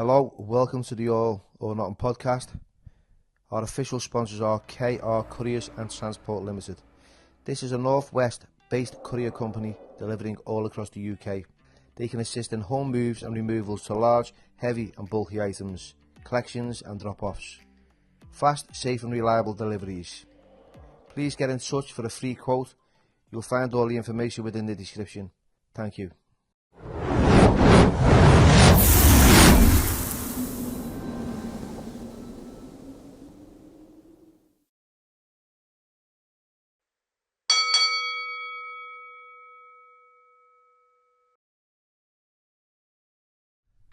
Hello, welcome to the All or Nothing podcast. Our official sponsors are KR Couriers and Transport Limited. This is a Northwest based courier company delivering all across the UK. They can assist in home moves and removals to large, heavy and bulky items, collections and drop-offs. Fast, safe and reliable deliveries. Please get in touch for a free quote. You'll find all the information within the description. Thank you.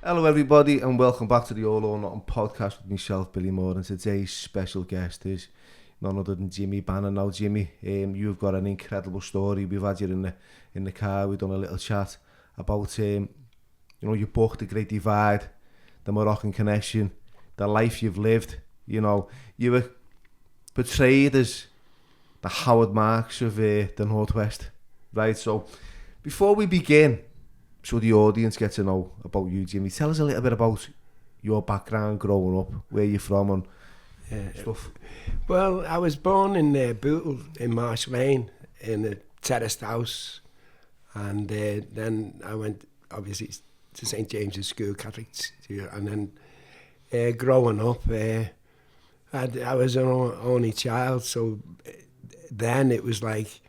Hello everybody and welcome back to the All or Nothing podcast with myself, Billy Moore, and today's special guest is none other than Jimmy Bannon. Now Jimmy, you've got an incredible story. We've had you in the car, we've done a little chat about your book, The Great Divide, the Morrocan Connection, the life you've lived. You know, you were portrayed as the Howard Marks of the Northwest, right? So before we begin, so the audience get to know about you, Jimmy, tell us a little bit about your background growing up, where you're from and stuff. Well, I was born in Bootle in Marsh Lane in a terraced house, and then I went obviously to St James's School, Catholic, and then growing up, I was an only child, so then it was like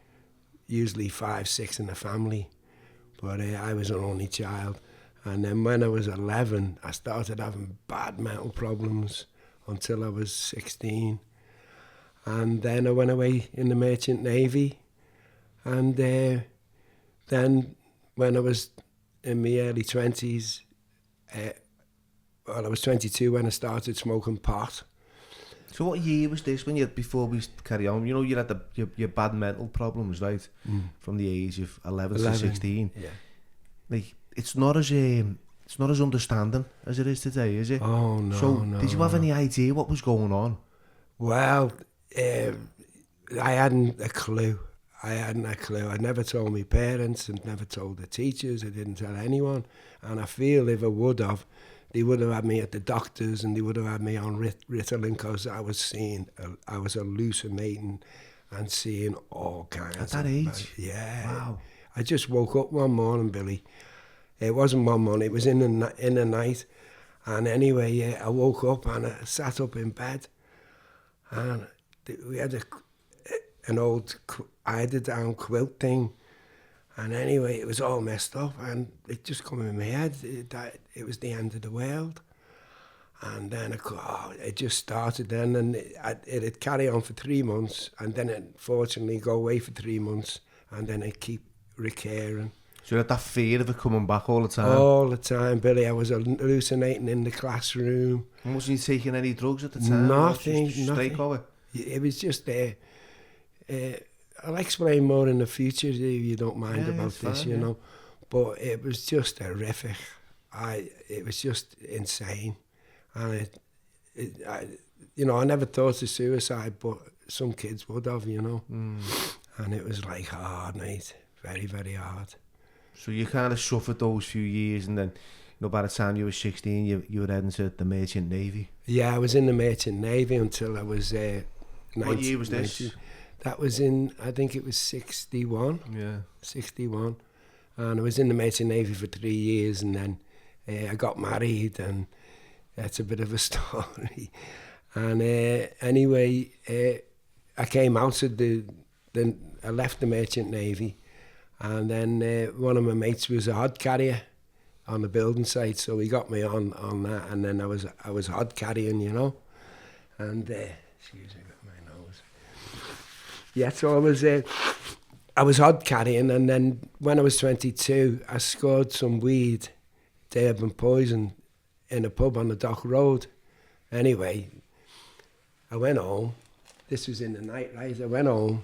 usually 5, 6 in the family. But I was an only child. And then when I was 11, I started having bad mental problems until I was 16. And then I went away in the Merchant Navy. And then when I was in my early 20s, I was 22 when I started smoking pot. So what year was this before we carry on? You know, you had your bad mental problems, right? From the age of 11 to 16. Yeah. Like, it's not as understanding as it is today, is it? Oh, no, So, no. did you have any idea what was going on? Well, I hadn't a clue. I never told my parents and never told the teachers. I didn't tell anyone. And I feel if I would have, they would have had me at the doctors and they would have had me on Ritalin because I was hallucinating and seeing all kinds of... At that age? Yeah. Wow. I just woke up one morning, Billy. It wasn't one morning, it was in the night. And anyway, I woke up and I sat up in bed. And we had an old eider-down quilt thing. And anyway, it was all messed up, and it just come in my head that it was the end of the world. And then it just started then, and it had carry on for 3 months, and then it fortunately go away for 3 months, and then it keep recurring. So you had that fear of it coming back all the time? All the time, Billy. I was hallucinating in the classroom. And wasn't you taking any drugs at the time? Nothing. Straight over? It was just there. I'll explain more in the future if you don't mind about this, fine, you know. But it was just horrific. It was just insane. And I never thought of suicide, but some kids would have, you know. And it was like hard, mate. Very, very hard. So you kind of suffered those few years, and then, by the time you were 16, you were heading to the Merchant Navy. Yeah, I was in the Merchant Navy until I was 19. What year was this? 19. That was in, I think it was 61. Yeah. 61. And I was in the Merchant Navy for 3 years, and then I got married, and that's a bit of a story. And anyway, I came out of I left the Merchant Navy, and then one of my mates was a hod carrier on the building site, so he got me on that, and then I was hod carrying, you know. And, excuse me. Yeah, so I was hod carrying, and then when I was 22, I scored some weed, Durban poison, in a pub on the Dock Road. Anyway, I went home. This was in the night, right? I went home.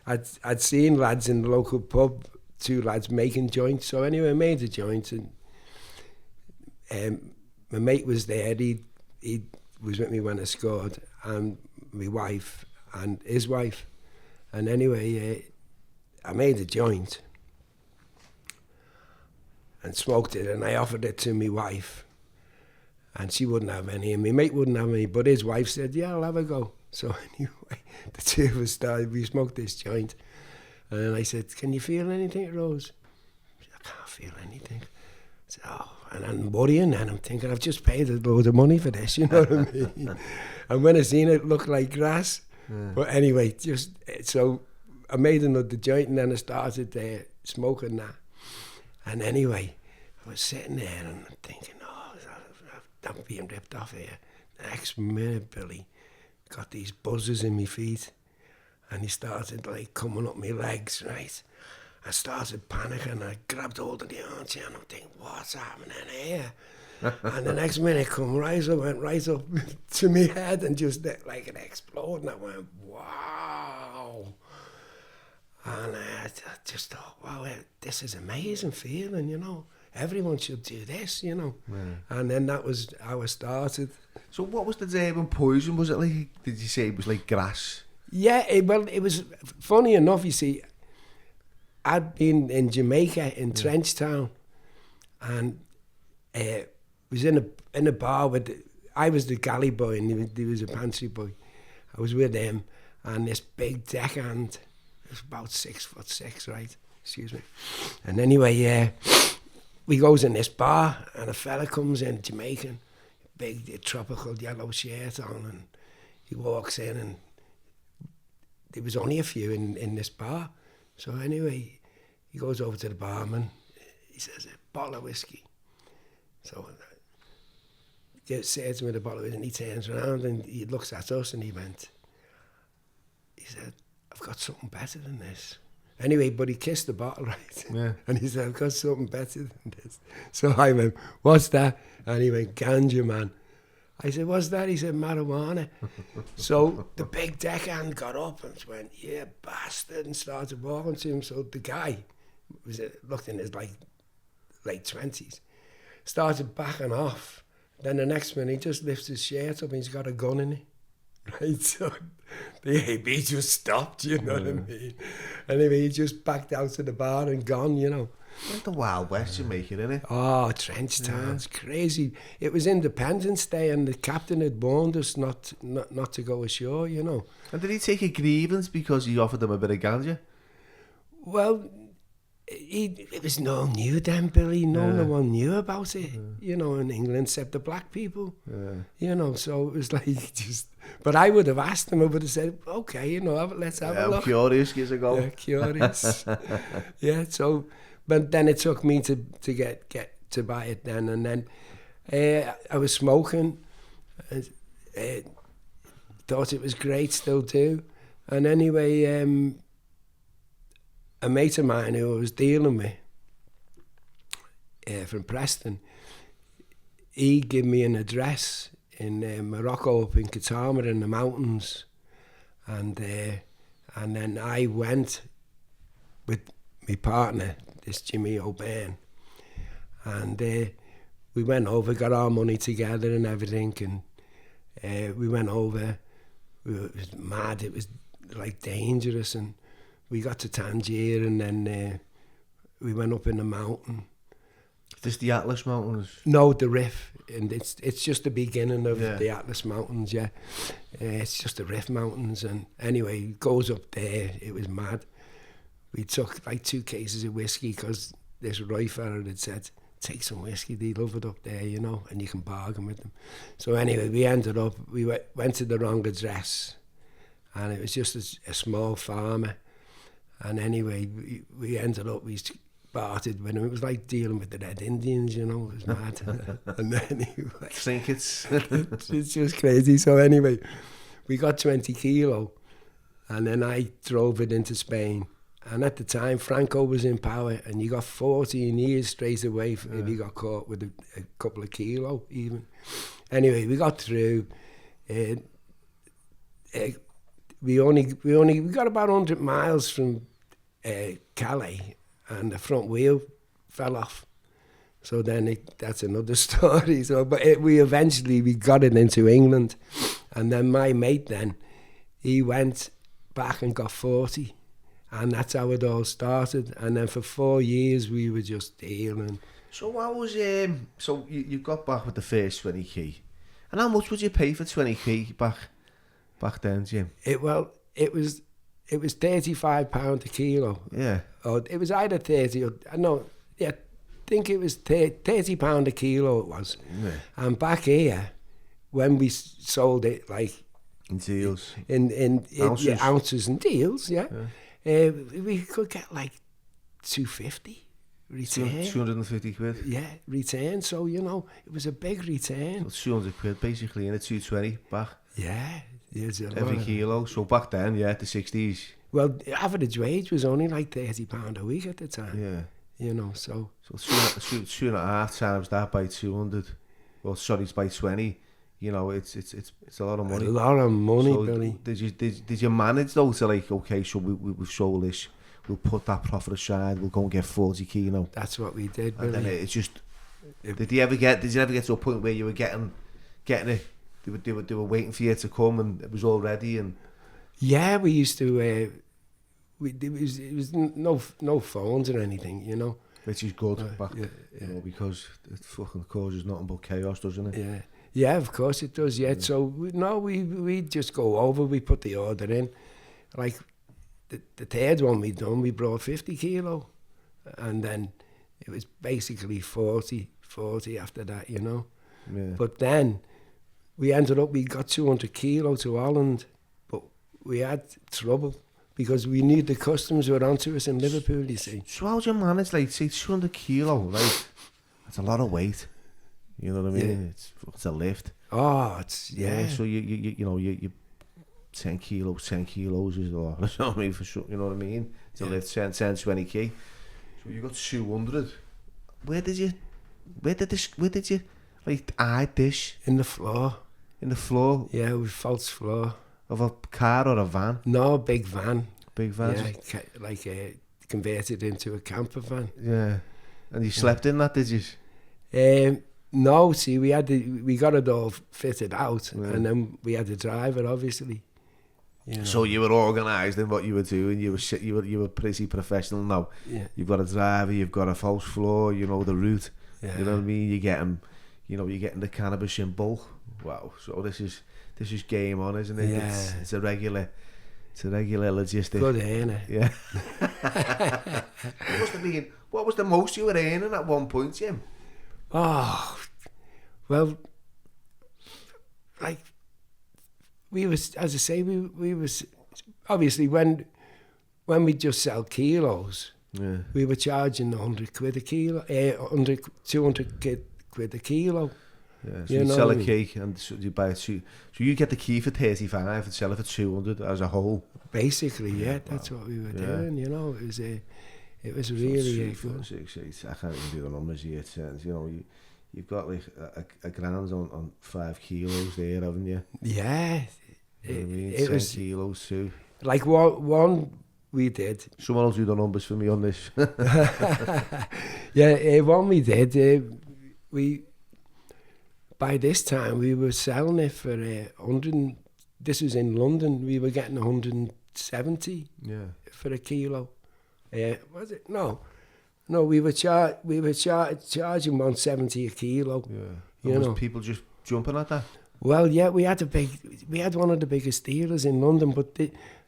I'd seen lads in the local pub, 2 lads making joints. So anyway, I made a joint, and my mate was there. He was with me when I scored, and my wife and his wife. And anyway, I made a joint. and smoked it, and I offered it to my wife, and she wouldn't have any, and my mate wouldn't have any, but his wife said, yeah, I'll have a go. So anyway, the two of us started, we smoked this joint, and then I said, can you feel anything, Rose? She said, I can't feel anything. I said, oh, and I'm worrying, and I'm thinking, I've just paid a load of money for this, you know what I mean? And when I seen it, it looked like grass. Yeah. But anyway, so I made another joint, and then I started smoking that. And anyway, I was sitting there and thinking, oh, I'm being ripped off here. The next minute, Billy got these buzzers in my feet, and he started like coming up my legs, right? I started panicking. I grabbed hold of the armchair and I'm thinking, what's happening here? And the next minute come right up, went right up to my head and just like it exploded. And I went, wow. And I just thought, wow, this is amazing feeling, you know. Everyone should do this, you know. Yeah. And then that was how I started. So what was the Durban poison? Was it like, did you say it was like grass? Yeah, it was funny enough, you see. I'd been in Jamaica, in Trenchtown, and was in a bar with, I was the galley boy and he was a pantry boy. I was with him, and this big deckhand, it was about 6'6", right? Excuse me. And anyway, we goes in this bar, and a fella comes in, Jamaican, big tropical yellow shirt on, and he walks in, and there was only a few in this bar. So anyway, he goes over to the barman, he says, a bottle of whiskey. So he says to him with a bottle of whiskey, and he turns around and he looks at us and he said, I've got something better than this. Anyway, but he kissed the bottle, right? Yeah. And he said, I've got something better than this. So I went, what's that? And he went, ganja, man. I said, what's that? He said, marijuana. So the big deckhand got up and went, yeah, bastard, and started walking to him. So the guy looked in his late 20s, started backing off. Then the next minute, he just lifts his shirt up and he's got a gun in it. Right, so the AB just stopped, you know what I mean? Anyway, he just backed out to the bar and gone, you know. Like the Wild West Jamaica, isn't it? Oh, Trenchtown's crazy. It was Independence Day and the captain had warned us not to go ashore, you know. And did he take a grievance because he offered them a bit of ganja? Well, it was no one knew then, Billy. No one knew about it, you know, in England, except the black people. You know, so it was like just... But I would have asked them, I would have said, okay, you know, let's have a look. I'm curious, give us a go. Yeah, curious. Yeah, so... But then it took me to get to buy it then, and then I was smoking, thought it was great, still do. And anyway, a mate of mine who I was dealing with from Preston, he gave me an address in Morocco, up in Katama in the mountains, and then I went with my partner, this Jimmy O'Byrne, and we went over, got our money together and everything, and we went over. It was mad, it was like dangerous, and we got to Tangier, and then we went up in the mountain. Is this the Atlas Mountains? No, the Riff, and it's just the beginning of the Atlas Mountains, yeah. It's just the Riff Mountains, and anyway, it goes up there, it was mad. We took like 2 cases of whiskey because this Roy fella had said, take some whiskey, they love it up there, you know, and you can bargain with them. So anyway, we ended up, we went to the wrong address, and it was just a small farmer. And anyway, we ended up, we bartered with him. It was like dealing with the Red Indians, you know, it was mad. And anyway, think it's just crazy. So anyway, we got 20 kilo, and then I drove it into Spain. And at the time, Franco was in power, and you got 14 years straight away if you got caught with a couple of kilo, even. Anyway, we got through. We got about 100 miles from Calais, and the front wheel fell off. So then that's another story. So, but we got it into England, and then my mate he went back and got 40. And that's how it all started. And then for 4 years, we were just dealing. So how was so you got back with the first 20k, and how much would you pay for 20k back then, Jim? It was £35 a kilo. Yeah. Or it was either 30 or no, yeah, I think it was £30 a kilo. It was, Yeah. and back here when we sold it like In deals. in Ounces. Yeah, ounces and deals, yeah. We could get like 250 return. 250 quid. Yeah, return. So it was a big return. So 200 quid basically in a 220 back Yeah, there's a every lot of- kilo. So back then, yeah, the 60s. Well, the average wage was only like £30 a week at the time. Yeah. So two and a half times that by 200. Well, sorry, it's by 20. It's a lot of money. a lot of money, So Billy. did you manage though to like, okay, so we've sold this, we'll put that profit aside, we'll go and get 40 kilo. That's what we did, And then Billy. it's just, did you ever get to a point where you were getting it? They were waiting for you to come and it was all ready and. Yeah, we used to. It was no phones or anything, Which is good back, yeah. because it fucking causes nothing but chaos, doesn't it? Yeah, of course it does. Yeah, so we just go over. We put the order in, like the third one we done. We brought 50 kilo, and then it was basically 40 after that, Yeah. But then we got 200 kilo to Holland, but we had trouble because we knew the customs were onto us in Liverpool, you see. So how do you manage, like, say 200 kilo, like, that's a lot of weight. You know what I mean? Yeah. It's a lift. Oh, it's, yeah. So you 10 kilos is a lot. You know what I mean? For sure, you know what I mean? To lift 10, 20k. So you got 200. Where did you like hide this? In the floor. In the floor Yeah, with false floor. of a car or a van? No, big van. Big van. Yeah, like converted into a camper van. Yeah. And you slept in that, did you? No, see, we got it all fitted out, Yeah. and then we had the driver, obviously. So you were organised in what you were doing. You were pretty professional now. Yeah. You've got a driver. You've got a false floor. You know the route. Yeah. You know what I mean. You're getting the cannabis in bulk. Wow. So this is game on, isn't it? Yeah. It's a regular logistic. Good earner. Yeah. What was the most you were earning at one point, Jim? Oh, well, like we was, as I say, we was obviously when we just sell kilos, Yeah. we were charging 100 quid a kilo, 200 quid a kilo. Yeah, so You you know sell what a I mean? cake and so you buy it. So you get the key for 35 and sell it for 200 as a whole. Basically, yeah, that's what we were doing. It was really good. 6, 8. I can't even do the numbers here. You've got like a grand on 5 kilos there, haven't you? Yeah, You know what I mean? it 10 was kilos too. like one we did. Someone else do the numbers for me on this. Yeah, one we did. We by this time we were selling it for 100. This was in London. We were getting 170 Yeah. for a kilo. Was it? No, we were charging 170 a kilo. Yeah. You And was know. people just jumping at that? Well, yeah, we had one of the biggest dealers in London, but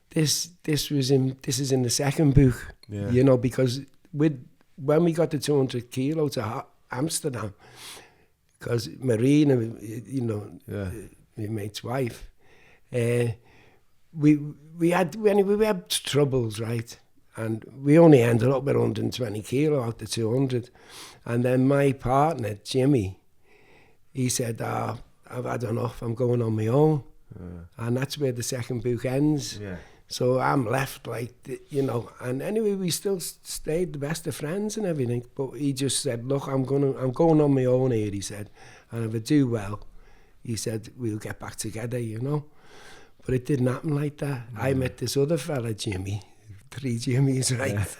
this is in the second book. Yeah. Because when we got the 200 kilo to Amsterdam, because Marina, Yeah. my mate's wife, we had troubles, right? And we only ended up with 120 kilo out of 200. And then my partner, Jimmy, he said, I've had enough, I'm going on my own. And that's where the second book ends. Yeah. So I'm left and anyway, we still stayed the best of friends and everything. But he just said, look, I'm going on my own here, he said. And if I do well, he said, we'll get back together, But it didn't happen like that. Yeah. I met this other fella, Jimmy. 3 Jimmys, right?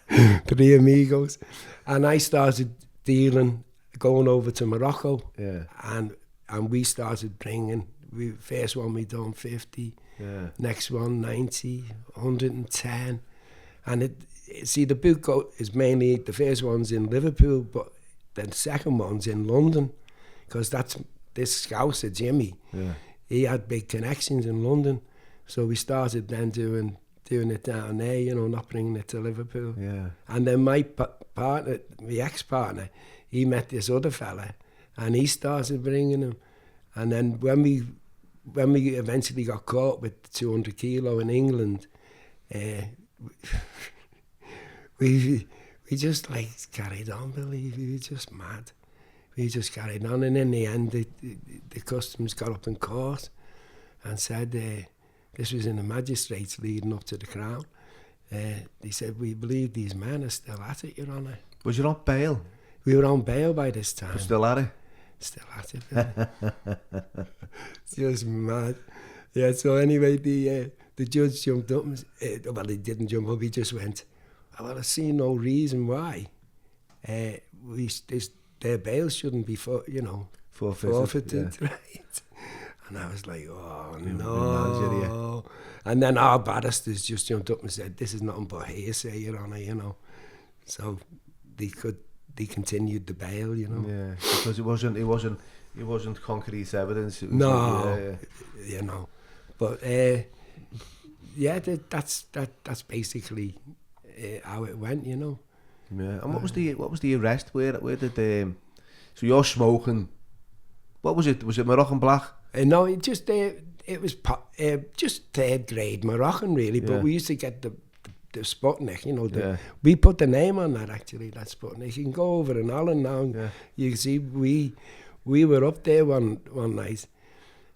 Yeah. 3 amigos. And I started dealing, going over to Morocco. Yeah. And we started bringing, first one we done 50. Yeah. Next one 90, 110. And see, the boot coat is mainly, the first one's in Liverpool, but the second one's in London, because that's this Scouser, Jimmy. Yeah. He had big connections in London, so we started then doing it down there, you know, not bringing it to Liverpool. Yeah. And then my partner, my ex-partner, he met this other fella, and he started bringing him. And then when we eventually got caught with the 200 kilo in England, we just like carried on, Billy. We were just mad. We just carried on, and in the end, the customs got up in court and said, this was in the magistrates leading up to the Crown. They said, we believe these men are still at it, Your Honour. Was you on bail? We were on bail by this time. But still at it? Still at it, Billy. Just mad. Yeah, so anyway, the judge jumped up, well, he didn't jump up, he just went, well, I see no reason why their bail shouldn't be, forfeited, Yeah. right? And I was like, oh, Manager, no. And then our barristers just jumped up and said, this is nothing but hearsay, Your Honour, you know. So they continued the bail, you know. Yeah, because it wasn't concrete evidence. It was No, you know. But yeah, that's basically how it went, you know. Yeah. And what was the arrest? Where did so you're smoking? What was it? Was it Morrocan black? No, it was just third grade Morrocan, really. But Yeah. we used to get the Sputnik, you know. Yeah. We put the name on that, actually, that Sputnik. You can go over in Holland now. And Yeah. you can see we were up there one night.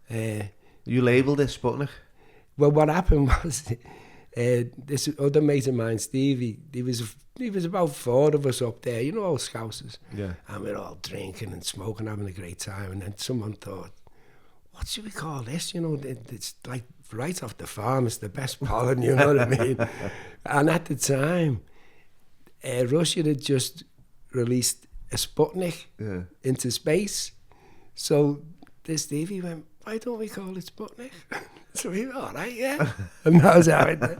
You labelled it Sputnik? Well, what happened was this other mate of mine, Stevie, he was about 4 of us up there, you know, all Scousers. Yeah. And we're all drinking and smoking, having a great time. And then someone thought, what should we call this? You know, it's like right off the farm, it's the best pollen, you know what I mean? And at the time, Russia had just released a Sputnik into space. So this Stevie went, why don't we call it Sputnik? So we went, all right, yeah. And that was how it did.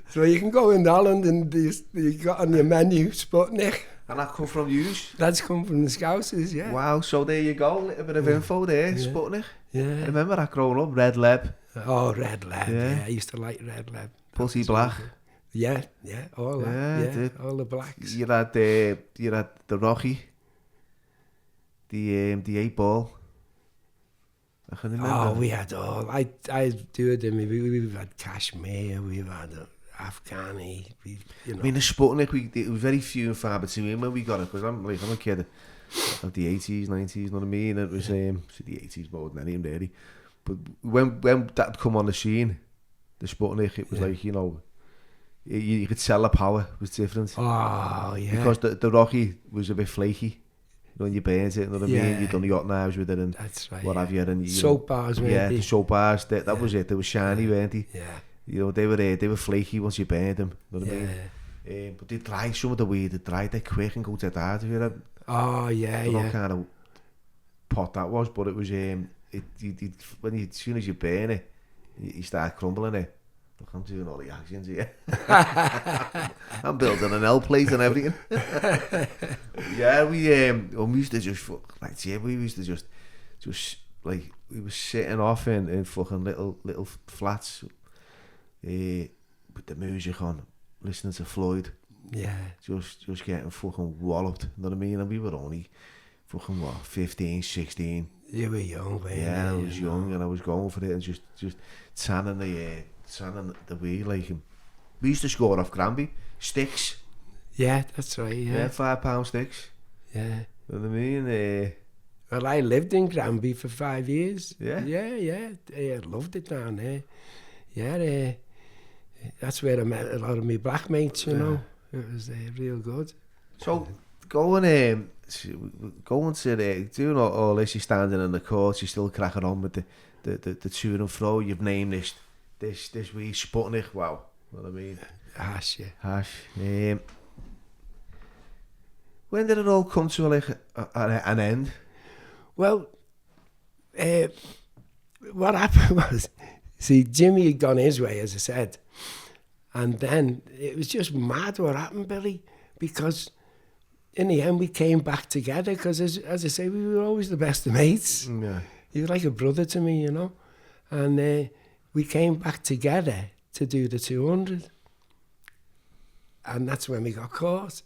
So you can go in Holland and you got on your menu Sputnik. And that come from you? That's come from the Scousers, yeah. Wow, so there you go, a little bit of info there, Sputnik. Yeah. I remember that growing up, Red Lab. Oh, Red Lab, Yeah. yeah. I used to like Red Lab. Pussy Black. Yeah, all that, Yeah, all the blacks. You had the Rocky, the 8 ball. I can remember. Oh, we had all. I do it. We've had Kashmir, we've had Afghani. You know. I mean, the Sputnik, it was very few and far between when we got it, because I'm a kid of the 80s, 90s, you know what I mean? It was the 80s more than anything, really. But when that come on the scene, the Sputnik, it was like, you know, you could tell the power was different. Oh, yeah. Because the Rocky was a bit flaky. When you burnt it, you know what I mean? You've done the hot knives with it and that's right, what have you. And, soap bars, weren't yeah, they? the soap bars, that was it. They were shiny, weren't they? Yeah. You know, they were flaky once you burned them. You know what I Yeah. mean? But they dry some of the way, they dried it quick and go to that. You know, Oh, yeah, I don't know yeah. what kind of pot that was, but it was, as soon as you burn it, you start crumbling it. Look, I'm doing all the actions here. I'm building an L plate and everything. Yeah, we used to just we used to just like we were sitting off in fucking little flats with the music on, listening to Floyd. Yeah. Just getting fucking walloped, you know what I mean? And we were only fucking 15, 16. You were young, man. Yeah, I was young and I was going for it and just tanning the way like him. We used to score off Granby sticks. Yeah, that's right, Yeah, yeah. £5 sticks. Yeah. You know what I mean? Well, I lived in Granby for 5 years. Yeah? Yeah. I loved it down there. Yeah, that's where I met a lot of my black mates, you know. It was real good. So going to doing all this, you're standing in the court, you're still cracking on with the to and fro. You've named this wee Sputnik. Wow, you know what I mean? Hash, yeah. Hash. When did it all come to an end? Well, what happened was, see, Jimmy had gone his way, as I said, And then it was just mad what happened, Billy, because in the end we came back together because, as I say, we were always the best of mates. Yeah. He was like a brother to me, you know. And we came back together to do the 200. And that's when we got caught.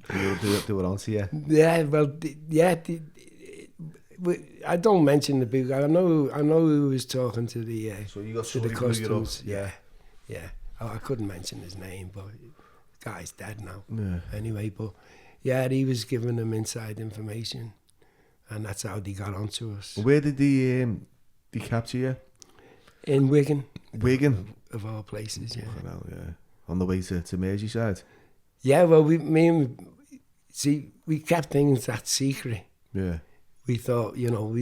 They were on to you. Yeah, well, I don't mention the book. I know who was talking to the So you got to the somebody blew you up. customs. Yeah. Oh, I couldn't mention his name, but the guy's dead now. Yeah. Anyway, but yeah, he was giving them inside information, and that's how they got onto us. Where did they capture you? In Wigan. Wigan? Of all places, yeah. Oh, no, yeah. On the way to Merseyside? Yeah, well, we kept things that secret. Yeah. We thought, you know,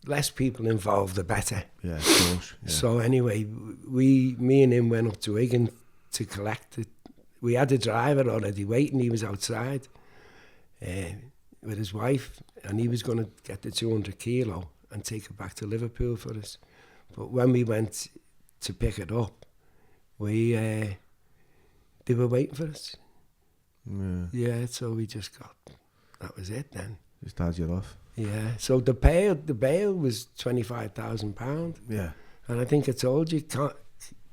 less people involved, the better. Yeah, of course. Yeah. So anyway, me and him went up to Wigan to collect it. We had a driver already waiting. He was outside with his wife, and he was going to get the 200 kilo and take it back to Liverpool for us. But when we went to pick it up, they were waiting for us. Yeah, so we just that was it then. Just had you off. Yeah, so the bail was £25,000. Yeah. And I think I told you,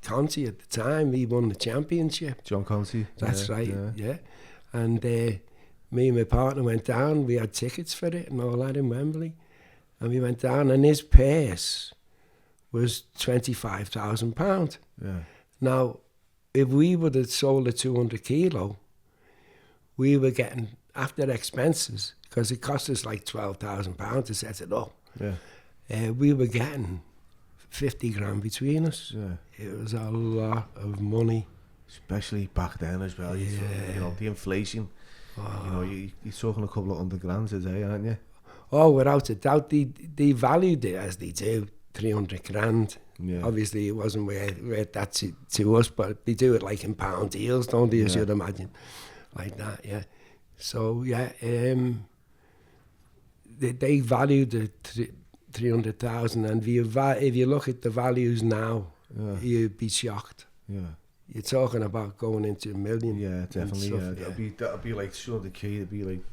Conti at the time, he won the championship. John Conti. That's right, yeah. And me and my partner went down, we had tickets for it and all that in Wembley. And we went down and his purse was £25,000. Yeah. Now, if we would have sold the 200 kilo, we were getting, after expenses, because it cost us like £12,000 to set it up, we were getting 50 grand between us. Yeah. It was a lot of money. Especially back then as well. You know, the inflation. Oh. You know, you're talking a couple of $100,000 today, aren't you? Oh, without a doubt. They valued it as they do, 300 grand. Yeah. Obviously, it wasn't worth that to us, but they do it like in pound deals, don't they, as you'd imagine? Like that, yeah. So, yeah, they valued the 300,000, and if you look at the values now, you'd be shocked. Yeah. You're talking about going into a million. Yeah, definitely. Stuff, That'd be like sure the key. It'd be like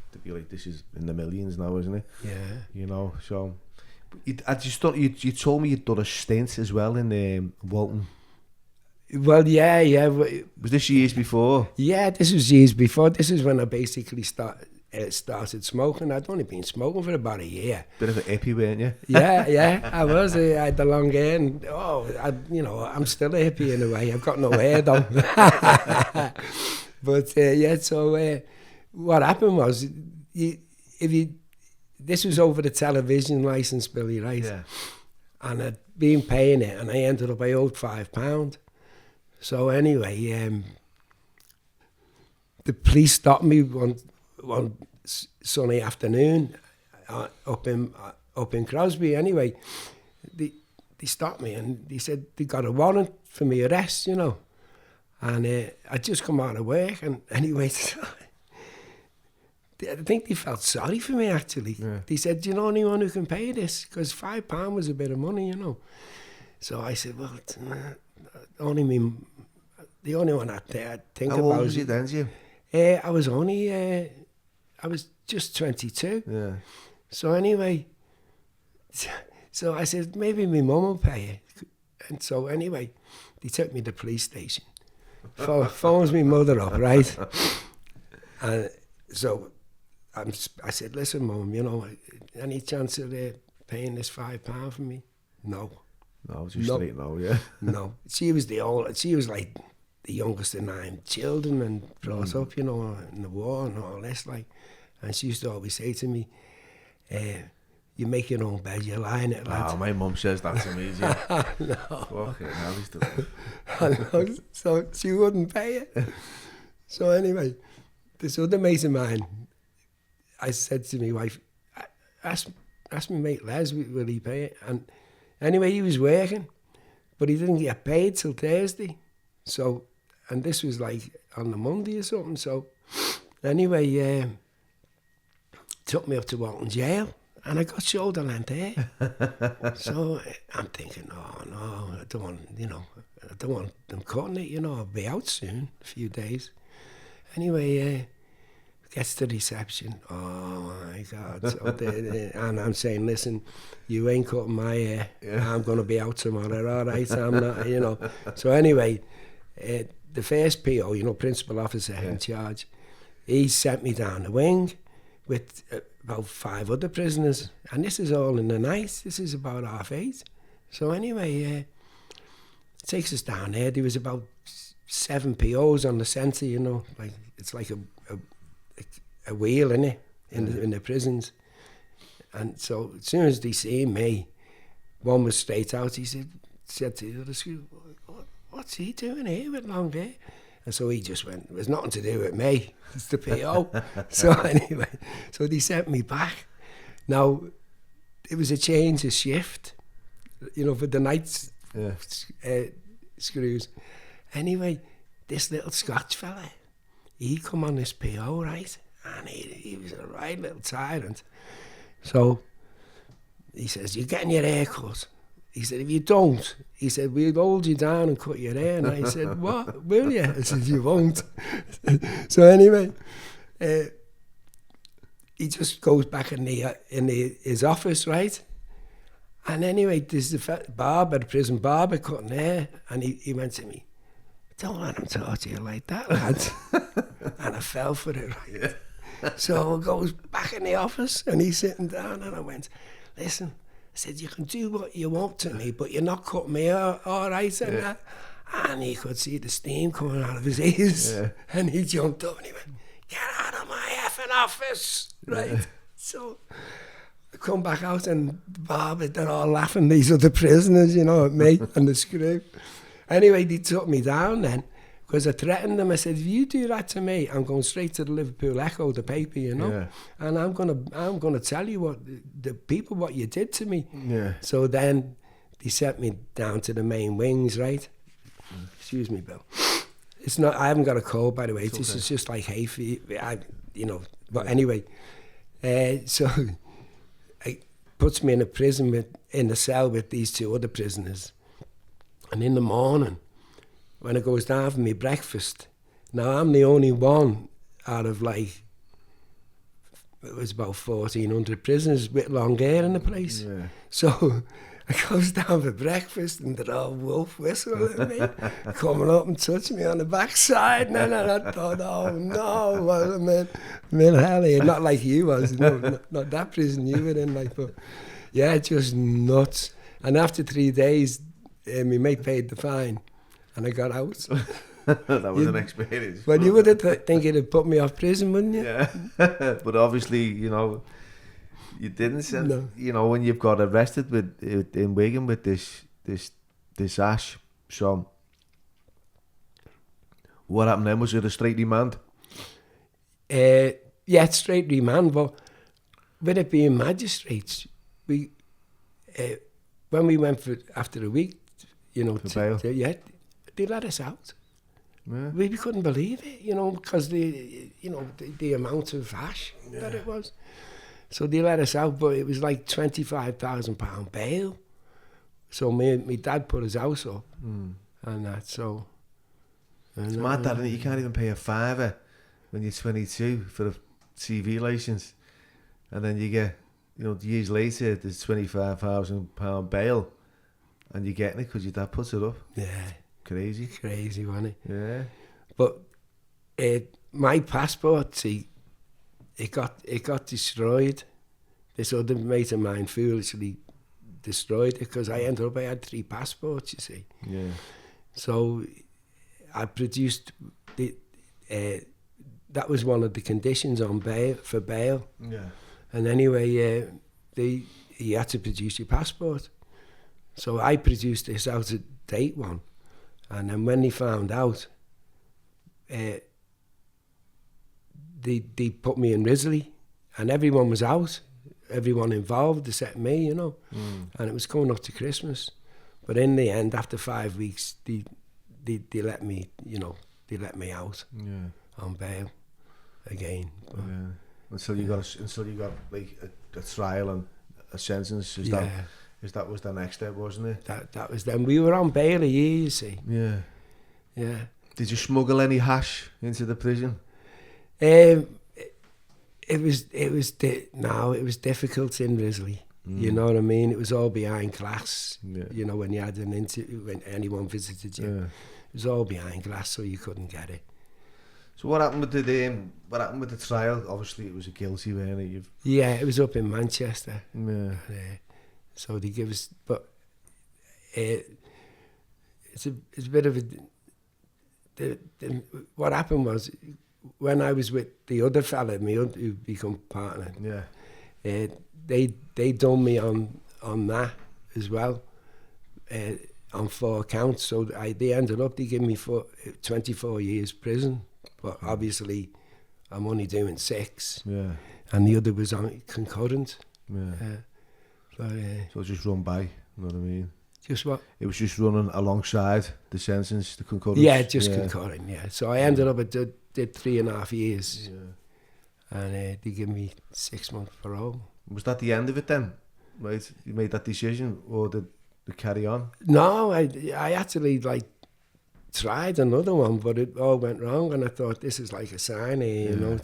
this is in the millions now, isn't it? Yeah. You know, so. I just thought you told me you'd done a stint as well in Walton. Well, yeah. Was this years before? Yeah, this was years before. This is when I basically started smoking. I'd only been smoking for about a year. Bit of an hippie, weren't you? Yeah, I was. I had the long hair, and I'm still a hippie in a way. I've got no hair though. But so what happened was, this was over the television license, Billy, right? Yeah. And I'd been paying it, and I ended up, I owed £5. So anyway, the police stopped me one sunny afternoon up in Crosby. Anyway, they stopped me and they said they got a warrant for my arrest, you know. And I'd just come out of work, and anyway, I think they felt sorry for me, actually. Yeah. They said, do you know anyone who can pay this? Because £5 was a bit of money, you know. So I said, well, the only one I think about... How old was you then, Jim? I was only... I was just 22. Yeah. So anyway, so I said, maybe my mum will pay it. And so anyway, they took me to the police station. Phones my mother up, right? And so... I said, listen, Mum, you know, any chance of paying this £5 for me? No. No, just straight no, yeah. No. She was like the youngest of 9 children and brought up, you know, in the war and all this, like. And she used to always say to me, you make your own bed, you lie in it, lad. Oh, my mum says that to me, yeah. No. Okay, now he's the I know, so she wouldn't pay it. So anyway, this other mate of mine, I said to my wife, ask my mate Les, will he pay it? And anyway, he was working, but he didn't get paid till Thursday. So, and this was like on the Monday or something. So anyway, took me up to Walton Jail, and I got shoulder length hair. So I'm thinking, oh no, I don't want them cutting it, I'll be out soon, a few days. Anyway, gets to reception. Oh my God! So and I'm saying, listen, you ain't cutting my hair. Yeah. I'm going to be out tomorrow. All right, I'm not. So anyway, the first PO, principal officer in charge, he sent me down the wing with about 5 other prisoners, and this is all in the night. This is about 8:30. So anyway, takes us down there. There was about 7 POs on the centre, like it's like a wheel in it in the prisons. And so as soon as they see me, one was straight out. He said to the other school, "What's he doing here with long hair?" And so he just went, "There's nothing to do with me. It's the PO." So anyway, so they sent me back. Now, it was a change of shift, for the night screws. Anyway, this little Scotch fella, he come on this PO, right? And he was a right little tyrant. So he says, "You're getting your hair cut." He said, "If you don't," he said, "we'll hold you down and cut your hair." And I said, "What? Will you?" I said, "You won't." So anyway, he just goes back in his office, right? And anyway, there's the prison barber cutting hair, and he went to me, "Don't let him talk to you like that, lad." And I fell for it, right? Yeah. So I goes back in the office, and he's sitting down, and I went, "Listen," I said, "you can do what you want to me, but you're not cutting me all right." And that. And he could see the steam coming out of his ears. Yeah. And he jumped up and he went, "Get out of my effing office," right? Yeah. So I come back out, and Barber, they're all laughing, these other prisoners, at me and the screw. Anyway, they took me down then, because I threatened them. I said, "If you do that to me, I'm going straight to the Liverpool Echo, the paper, Yeah. And I'm gonna tell you what you did to me." Yeah. So then they sent me down to the main wings, right? Excuse me, Bill. It's not. I haven't got a cold, by the way. This is just like hay fever, But anyway, so it puts me in a prison in a cell with these 2 other prisoners, and in the morning, when it goes down for me breakfast, now I'm the only one out of it was about 1,400 prisoners with long hair in the place. Yeah. So I goes down for breakfast, and they're all wolf whistling at me, coming up and touching me on the backside. And I thought, oh no, well, I'm in hell here. Not like you was, not that prison you were in, but yeah, just nuts. And after 3 days, my mate paid the fine. And I got out. That was an experience. Well, you would have think it'd put me off prison, wouldn't you? Yeah. But obviously, you didn't send. No. When you've got arrested in Wigan with this ash. So, what happened then? Was it a straight remand? Yeah, straight remand. But with it being magistrates, we when we went after a week, for bail. They let us out. Yeah. We couldn't believe it, because the amount of ash that it was. So they let us out, but it was like £25,000 bail. So my dad put his house up and that. So it's mad that you can't even pay a £5 when you're 22 for a CV license, and then you get years later there's £25,000 bail. And you're getting it because your dad puts it up. Yeah. Crazy, wasn't it? Yeah. But my passport, it got destroyed. This other mate of mine foolishly destroyed it, because I had 3 passports, you see. Yeah. So I produced that was one of the conditions on for bail. Yeah. And anyway, he had to produce your passport. So I produced this out-of-date one. And then when they found out, they put me in Risley, and everyone was out, everyone involved except me, And it was coming up to Christmas. But in the end, after 5 weeks, they let me, they let me out on bail again. But, Until you got like a trial and a sentence. That was the next step, wasn't it? That was then. We were on bail a year, you see. Yeah. Yeah. Did you smuggle any hash into the prison? It was difficult in Risley. You know what I mean? It was all behind glass. Yeah. You know, when you had an interview, when anyone visited you, it was all behind glass, so you couldn't get it. So what happened with the trial? Obviously, it was a guilty, wasn't it? Yeah, it was up in Manchester. Yeah. And, so they give us, but it's a bit of a. What happened was, when I was with the other fella, who become partner. Yeah. They done me on that as well, on 4 counts. So they ended up, they gave me 24 years prison, but obviously I'm only doing 6. Yeah. And the other was on concurrent. Yeah. So just run by, you know what I mean? Just what? It was just running alongside the sentence, the concurrent. Yeah, just concurrent, yeah. So I ended up, did 3.5 years. Yeah. And they gave me 6 months parole. Was that the end of it then? Right, you made that decision, or did they carry on? No, I actually tried another one, but it all went wrong, and I thought this is like a sign, you know.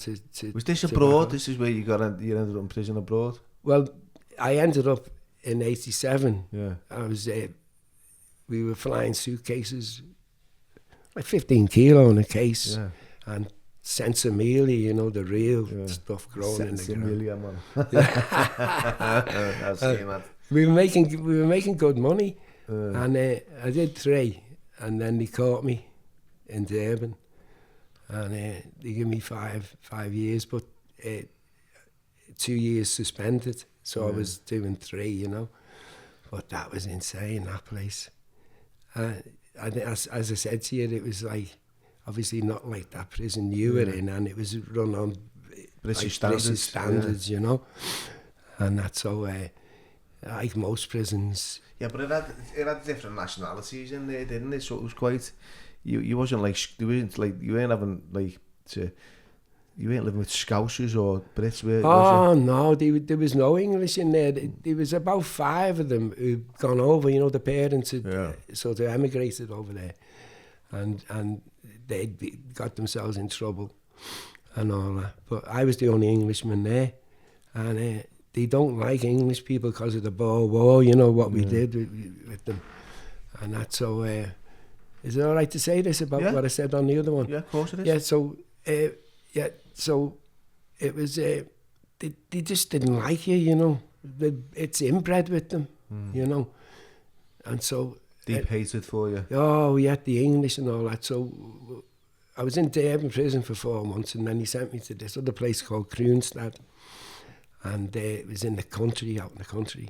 Was this abroad? This is where you ended up in prison abroad? Well, I ended up in '87. Yeah, I was we were flying suitcases, like 15 kilo in a case, and sensimilla, you know, the real stuff growing in the ground. Sensimilla, man. I've seen that. We were making good money, and I did 3, and then they caught me in Durban, and they gave me 5 years, but 2 years suspended, so I was doing 3, you know. But that was insane, that place. As I said to you, it was like, obviously not like that prison you were in, and it was run on British standards, you know. And that's so, like most prisons. Yeah, but it had different nationalities in there, didn't it? So it was quite, you wasn't like, you weren't having like, you weren't living with Scousers or Brits, were Oh, no, there was no English in there. There was about 5 of them who'd gone over, you know, the parents had sort of emigrated over there. And they'd got themselves in trouble and all that. But I was the only Englishman there. And they don't like English people because of the Boer War, you know, what we did with them. And that's so... is it all right to say this about what I said on the other one? Yeah, of course it is. Yeah, so... so it was... they just didn't like you, you know. It's inbred with them, you know. And so... Deep hatred for you. Oh, yeah, the English and all that. So I was in Durban prison for 4 months, and then he sent me to this other place called Kroonstad. And it was in the country, out in the country.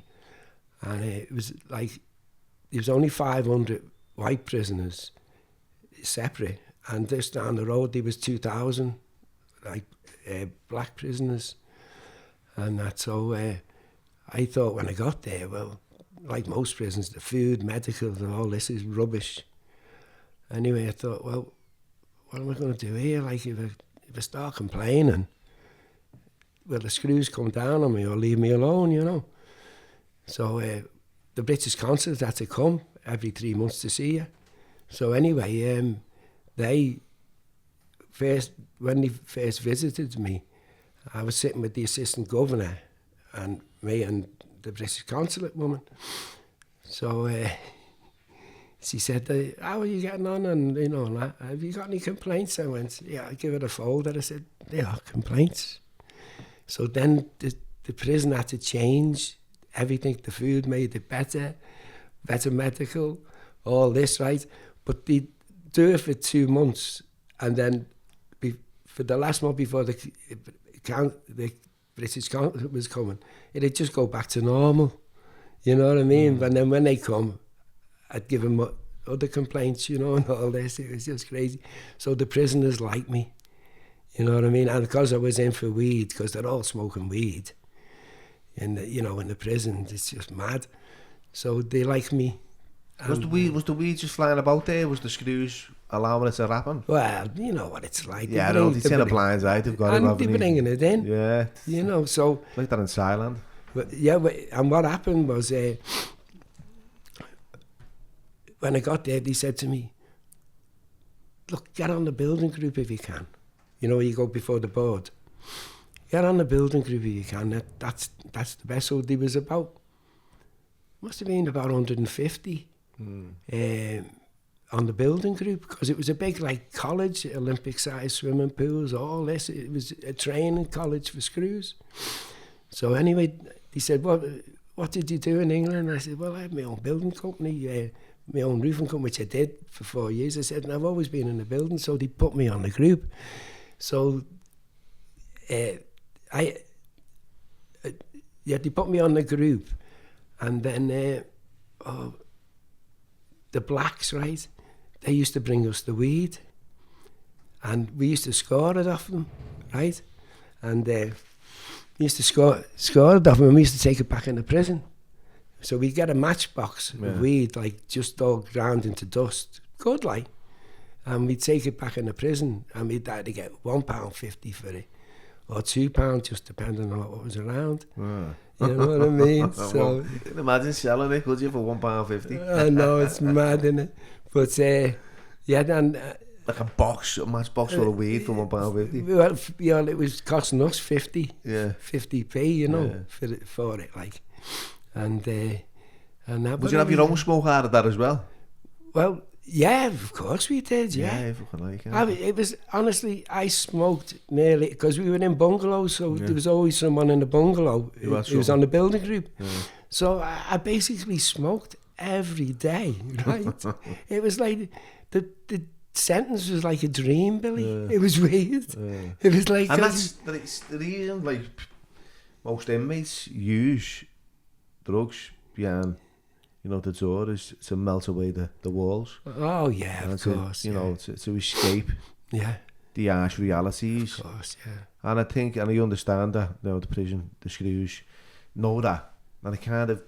And it was like, there was only 500 white prisoners separate. And just down the road, there was 2,000 like black prisoners. And that's so I thought when I got there, well, like most prisons, the food, medical and all this is rubbish. Anyway, I thought, well, what am I going to do here? Like, if I start complaining, will the screws come down on me or leave me alone, you know? So the British consulate had to come every 3 months to see you. So anyway, when they first visited me, I was sitting with the assistant governor and me and the British consulate woman. So she said, how are you getting on? And you know, have you got any complaints? I went, yeah, I give her a folder. I said, yeah, complaints. So then the prison had to change everything. The food made it better medical, all this, right? But they do it for 2 months, and then for the last month before the British consulate was coming, it'd just go back to normal. You know what I mean? And then when they come, I'd give them other complaints, you know, and all this. It was just crazy. So the prisoners like me. You know what I mean? And because I was in for weed, because they're all smoking weed, in the prison, it's just mad. So they like me. Was the weed just flying about there? Was the screws allowing it to happen? Well, you know what it's like. Yeah, it's in a blind eye. They've got and they're bringing it in. Yeah. You know, so... Like that in Thailand. But, yeah, and what happened was when I got there, they said to me, look, get on the building group if you can. You know, you go before the board. Get on the building group if you can. That's the best. So there was must have been about 150 on the building group, because it was a big, like, college, Olympic-sized swimming pools, all this. It was a training college for screws. So anyway, he said, what did you do in England? And I said, well, I had my own building company, my own roofing company, which I did for 4 years. I said, and I've always been in the building, so they put me on the group. So they put me on the group, and then the blacks, right? They used to bring us the weed, and we used to score it off them, right? And we used to score it off them, and we used to take it back into prison. So we'd get a matchbox of weed, like, just all ground into dust, good, like, and we'd take it back into prison, and we'd either get £1.50 for it, or £2, just depending on what was around. You know what I mean? So you can imagine selling it, could you, for £1.50? I know, it's mad, innit? But then like a matchbox full of weed for £1.50. Well, you know, it was costing us 50p, you know, for it, like, and that. Would you have your own smoke out of that as well? Well, yeah, of course we did. Yeah, fucking like it. I mean, it was, honestly, I smoked nearly, because we were in bungalows, so there was always someone in the bungalow who was on the building group. So I basically smoked every day, right? It was like the sentence was like a dream, Billy. It was weird. It was like, and that's the reason, like, most inmates use drugs behind, you know, the door, is to melt away the walls. Oh yeah, and of course. You know, to escape the harsh realities. Of course, yeah. And I think, and I understand that, you know, the prison, the screws know that, and it kind of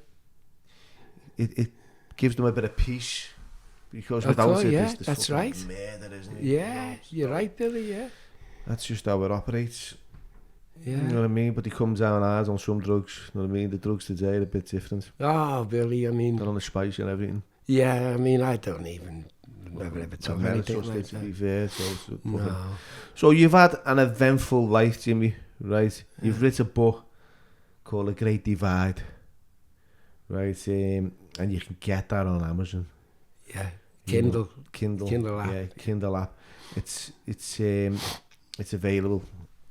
it gives them a bit of peace, because without it, there's that's right. Murder, isn't it? Yeah, you're right, Billy. Yeah, that's just how it operates. Yeah. You know what I mean? But he comes down hard on some drugs. You know what I mean? The drugs today are a bit different. Oh, Billy, I mean, they're on the spice and everything. Yeah, I mean, I don't even never ever took anything like that. To be fair, so you've had an eventful life, Jimmy, right? You've written a book called The Great Divide, right? And you can get that on Amazon. Yeah, Kindle app. Yeah, Kindle app. It's available,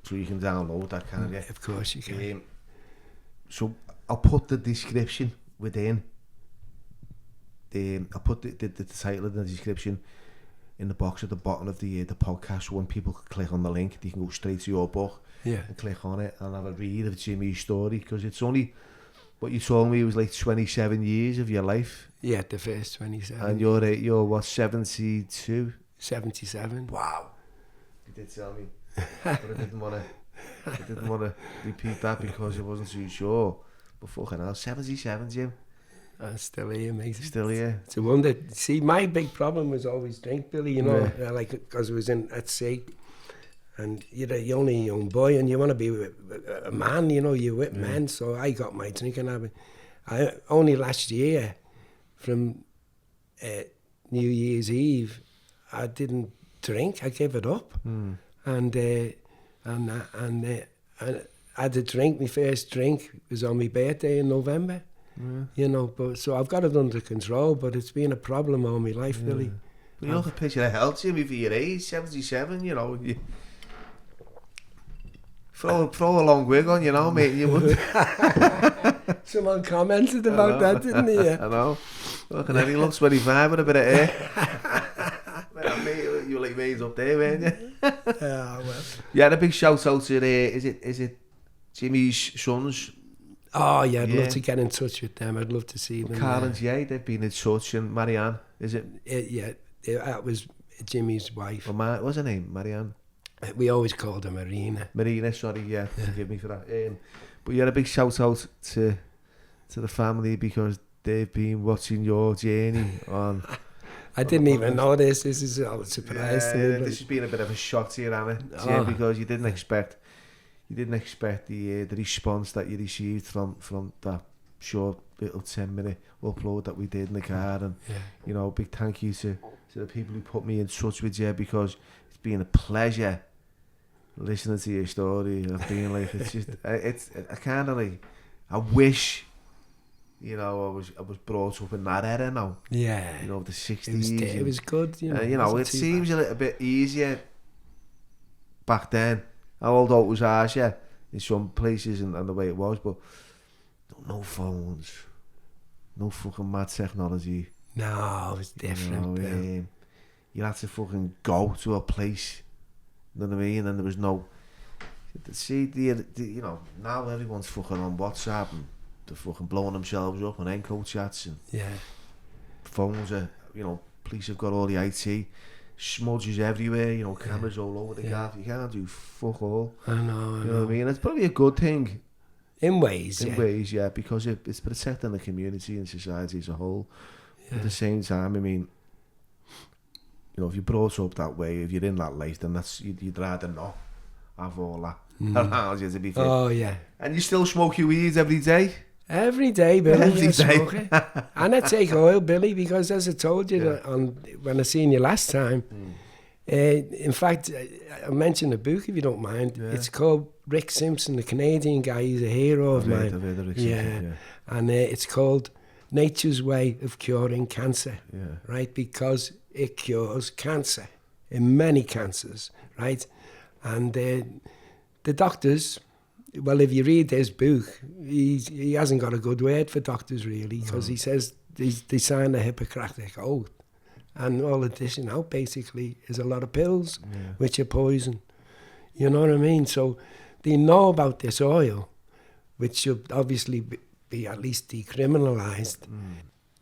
so you can download that, can't you? Of course you can. So I'll put the description within. I'll put the title of the description in the box at the bottom of the podcast, so when people click on the link, they can go straight to your book and click on it and have a read of Jimmy's story, because it's only, what you told me, it was like 27 years of your life. Yeah, the first 27. And you're what, 72? 77. Wow. You did tell me. But I didn't want to repeat that because I wasn't too sure. But fucking hell, 77, Jim. I'm still here, mate. Still here. It's a wonder. See, my big problem was always drink, Billy, you know, like, because I was at sea. And you're only a young boy and you want to be a man, you know, you're with men. So I got my drinking habit. Only last year, from New Year's Eve, I didn't drink. I gave it up. And I had a drink. My first drink was on my birthday in November. You know, but so I've got it under control, but it's been a problem all my life, Billy. But you look a picture of health, Jimmy, for your age, 77, you know. You throw a long wig on, you know, mate, you would. Someone commented about that, didn't he? I know. Look at him, he looks 25 with a bit of hair. Well, you were like maids up there, weren't you? Yeah, well. You had a big shout out to, is it Jimmy's sons? Oh, yeah, I'd love to get in touch with them. I'd love to see them. Carl and Jay, they've been in touch, and Marianne, is it? That was Jimmy's wife. Well, what's her name? Marianne? We always called her Marina. Marina, sorry, yeah. Forgive me for that. But you had a big shout out to the family, because they've been watching your journey on... I didn't even know this. This is a surprise to me. This has been a bit of a shock to you, Anna, because you didn't expect... you didn't expect the response that you received from that short little 10-minute upload that we did in the car. And you know, big thank you to the people who put me in touch with you, because it's been a pleasure listening to your story of being like, it's just, I kind of like, I wish, you know, I was brought up in that era now. Yeah. You know, the 60s. It was good, you know. You know, it seems a little bit easier back then, although it was harsher in some places and the way it was, but no phones, no fucking mad technology. No, it was different. You know, you had to fucking go to a place, you know what I mean? And there was no, see, you know, now everyone's fucking on WhatsApp and they're fucking blowing themselves up on Enco chats, and phones are, you know, police have got all the IT, smudges everywhere, you know, cameras all over the gaff. You can't do fuck all. I know. You know what I mean? It's probably a good thing. In ways, because it's protecting the community and society as a whole. At the same time, I mean, you know, if you're brought up that way, if you're in that life, then you'd rather not have all that around you, to be fair. Oh, yeah. And you still smoke your weed every day? Every day, Billy. Every day. Smoke it. And I take oil, Billy, because as I told you when I seen you last time, in fact, I mentioned a book, if you don't mind. Yeah. It's called Rick Simpson, the Canadian guy. He's a hero of mine. I've heard of Rick Simpson, And it's called Nature's Way of Curing Cancer, right? Because it cures cancer, in many cancers, right? And the doctors, well, if you read his book, he hasn't got a good word for doctors, really, because he says they signed a Hippocratic oath. And all the dishing out, basically, is a lot of pills, which are poison. You know what I mean? So they know about this oil, which should obviously be at least decriminalised.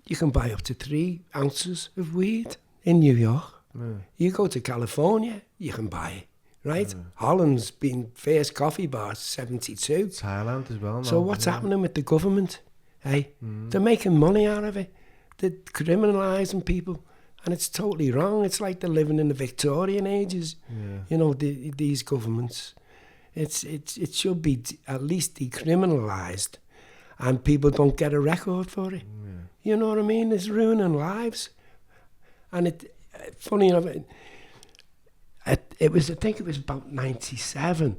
You can buy up to 3 ounces of weed in New York. You go to California, you can buy it, right? Holland's been first coffee bar 72. Thailand as well. So what's happening with the government? Hey, they're making money out of it. They're criminalising people. And it's totally wrong. It's like they're living in the Victorian ages. You know, these governments. It should be at least decriminalised, and people don't get a record for it. You know what I mean? It's ruining lives. And funny enough, it was, I think it was about 97.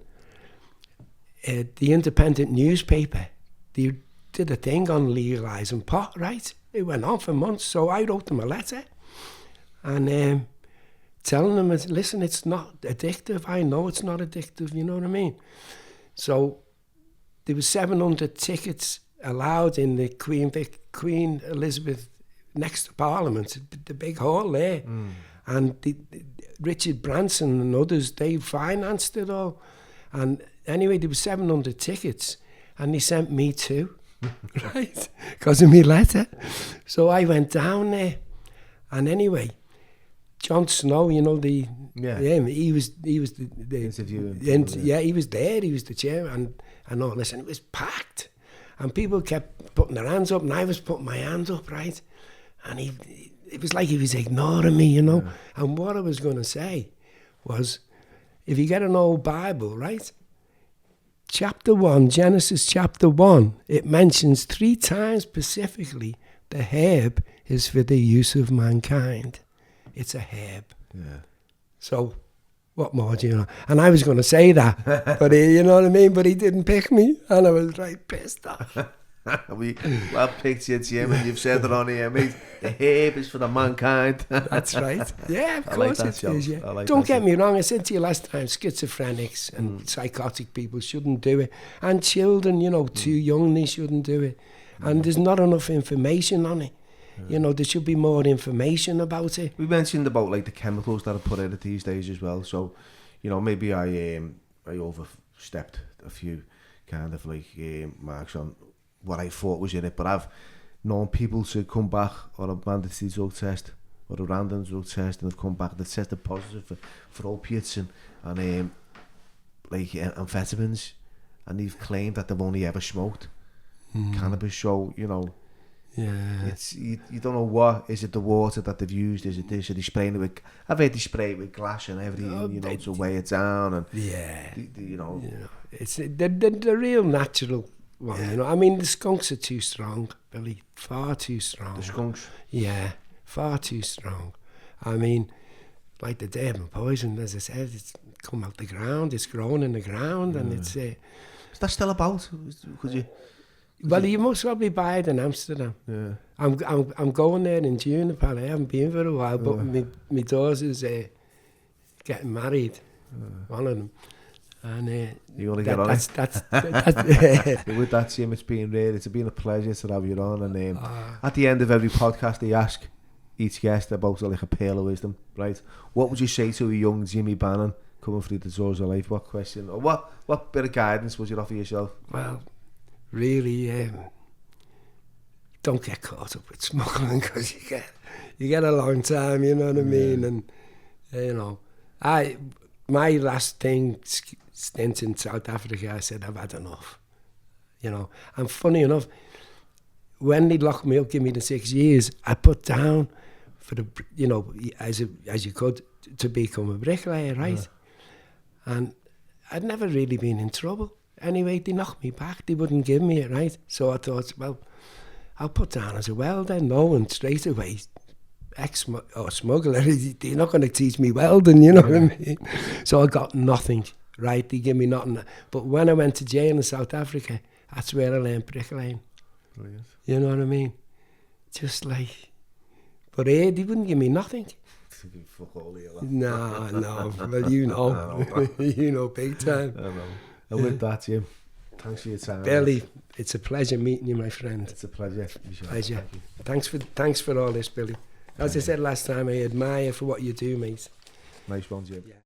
The Independent newspaper, they did a thing on legalising pot, right? It went on for months, so I wrote them a letter. And telling them, listen, it's not addictive. I know it's not addictive, you know what I mean? So there was 700 tickets allowed in the Queen Elizabeth next to Parliament, the big hall there. And Richard Branson and others, they financed it all. And anyway, there were 700 tickets, and they sent me 2, right? Because of my letter. So I went down there, and anyway, John Snow, you know, he was the interviewing. He was there. He was the chair, and all this, and it was packed, and people kept putting their hands up, and I was putting my hand up, right, and it was like he was ignoring me, you know. And what I was going to say was, if you get an old Bible, right, chapter 1, Genesis chapter 1, it mentions 3 times specifically the herb is for the use of mankind. It's a herb. So, what more do you know? And I was going to say that, but you know what I mean? But he didn't pick me, and I was right pissed off. Well picked you, Jim, and you've said it on here, mate. The herb is for the mankind. That's right. Yeah, of course like it is. Yeah. Don't get me wrong. I said to you last time, schizophrenics and psychotic people shouldn't do it, and children, you know, too young, they shouldn't do it. And there's not enough information on it. You know, there should be more information about it. We mentioned about like the chemicals that are put in it these days as well. So, you know, maybe I overstepped a few kind of like marks on what I thought was in it. But I've known people to come back on a mandatory drug test or a random drug test, and they've come back, they've tested positive for opiates and like amphetamines, and they've claimed that they've only ever smoked cannabis. So, you know, it's you don't know what is it, the water that they've used, is it this, are they spraying it with, I've heard they spray it with glass and everything, you know, to weigh it down, and you know, It's the real natural one, you know. I mean, the skunks are too strong, Billy. Far too strong. The skunks? Yeah, far too strong. I mean, like the Durban poison, as I said, it's come out the ground, it's grown in the ground, and it's... Is that still about? Could you... Well, you must probably buy it in Amsterdam. Yeah. I'm going there in June, apparently. I haven't been for a while, but my daughter's getting married, one of them. And you want to get on it? That's With that, Jim, it's been a pleasure to have you on. And at the end of every podcast, they ask each guest about like a pearl of wisdom, right? What would you say to a young Jimmy Bannon coming through the doors of life? What question, or what bit of guidance would you offer yourself? Well, really, don't get caught up with smuggling, because you get a long time, you know what I mean? And you know, my last stint in South Africa, I said I've had enough, you know. And funny enough, when they locked me up, give me the 6 years, I put down for the, you know, as you could, to become a bricklayer, right? And I'd never really been in trouble. Anyway, they knocked me back. They wouldn't give me it, right? So I thought, well, I'll put down as a welder. No one straight away, smuggler, they're not going to teach me welding, you know what I mean? So I got nothing, right? They give me nothing. But when I went to jail in South Africa, that's where I learned bricklaying. Brilliant. You know what I mean? Just like, but they wouldn't give me nothing. Fuck all here. No, well, you know, you know, big time. I know. And with that, Jim, thanks for your time. Billy, it's a pleasure meeting you, my friend. It's a pleasure. Pleasure. Thanks for all this, Billy. As I said last time, I admire for what you do, mate. Nice one, Jim. Yeah.